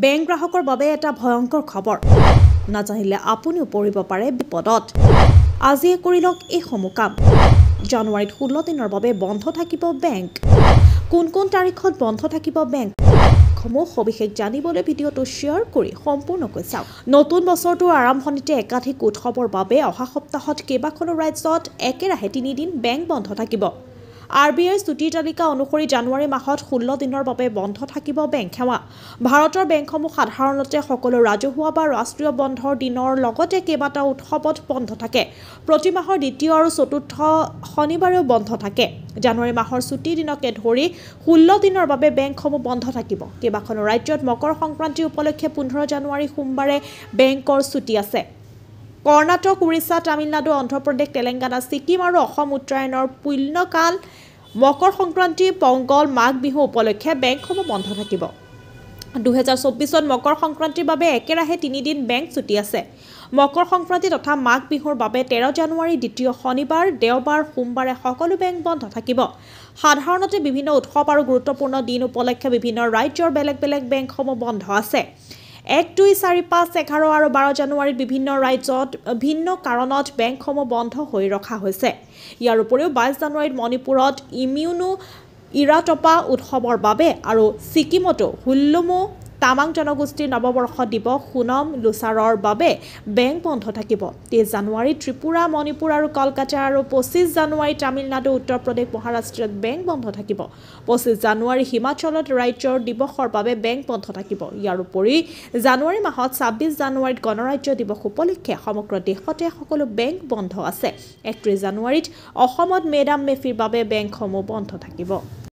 bank গ্ৰাহকৰ বাবে এটা ভয়ংকৰ খবৰ নাজানিলে আপুনিও পৰিব পাৰে বিপদত আজিয়ে কৰি লওক এই সমুকাম জানুৱাৰীত 16 দিনৰ বাবে বন্ধ থাকিব বেংক কোন কোন তাৰিখত বন্ধ থাকিব বেংক সমূহ সবিশেষ জানিবলৈ ভিডিঅটো শ্বেয়াৰ কৰি সম্পূৰ্ণকৈ চাওক নতুন বছৰটোৰ আৰম্ভণিতে একাধিক উৎসৱৰ বাবে অহা সপ্তাহত কেইবাখনো ৰাজ্যত একেৰাহে 3 দিন বেংক বন্ধ থাকিব RBI ছুটিৰ তালিকা অনুসৰি জানুৱাৰী মাহত 16 দিনৰ বাবে বন্ধ থাকিব বেংক সেৱা ভাৰতৰ বেংকসমূহ সাধাৰণতে সকলো ৰাজহুৱা বা ৰাষ্ট্ৰীয় বন্ধৰ দিনৰ লগতে কেইবাটাও উৎসৱত বন্ধ থাকে প্ৰতি মাহৰ দ্বিতীয় আৰু চতুৰ্থ শনিবাৰেও বন্ধ থাকে জানুৱাৰী মাহৰ ছুটিৰ দিনকে ধৰি 16 দিনৰ বাবে বেংকসমূহ বন্ধ থাকিব কেইবাখনো ৰাজ্যত মকৰ সংক্ৰান্তি উপলক্ষে 15 জানুৱাৰী সোমবাৰে বেংকৰ ছুটি আছে কৰ্ণাটক উৰিষ্যা তামিলনাডু অন্ধ্ৰপ্ৰদেশ তেলেংগানা ছিকিম আৰু অসম উত্তৰায়ণৰ পুণ্যকাল মকৰ সংক্ৰান্তি পংগল মাঘ বিহু উপলক্ষে বেংকসমূহ বন্ধ থাকিব 2024ত মকৰ সংক্ৰান্তিৰ বাবে একেৰাহে 3 দিন বেংক ছুটি আছে মকৰ সংক্ৰান্তি তথা মাঘ বিহুৰ বাবে 13 জানুৱাৰী দ্বিতীয় শনিবাৰ দেওবাৰ সোমবাৰে সকলো বেংক বন্ধ থাকিব সাধাৰণতে বিভিন্ন উৎসৱ আৰু গুৰুত্বপূৰ্ণ দিন উপলক্ষে বিভিন্ন ৰাজ্যৰ বেলেগ বেলেগ বেংকসমূহ বন্ধ আছে 1, 2, 4, 5, 11 আৰু 12 জানুৱাৰীত বিভিন্ন ৰাজ্যত ভিন্ন কাৰণত বেংকসমূহ বন্ধ হৈ ৰখা হৈছে ইয়াৰ উপৰিও 22 জানুৱাৰীত মণিপুৰত ইমিউনো ইৰাটপা উৎসৱৰ বাবে আৰু ছিকিমতো হুল্লুমু তামাং জনগোষ্ঠীৰ নৱবৰ্ষ দিৱস সুনম লুচাৰৰ বাবে বেংক বন্ধ থাকিব 23 জানুৱাৰীত ত্ৰিপুৰা মণিপুৰ আৰু কলকাতা আৰু 25 জানুৱাৰীত তামিলনাডু উত্তৰ প্ৰদেশ মহাৰাষ্ট্ৰত বেংক বন্ধ থাকিব 25 জানুৱাৰী হিমাচলত ৰাজ্যৰ দিৱসৰ বাবে বেংক বন্ধ থাকিব ইয়াৰ উপৰি জানুৱাৰী মাহত 26 জানুৱাৰীত গণৰাজ্য দিৱস উপলক্ষে সমগ্ৰ দেশতে সকলো বেংক বন্ধ আছে 31 জানুৱাৰীত অসমত মেডাম মেফিৰ বাবে বেংকসমূহ বন্ধ থাকিব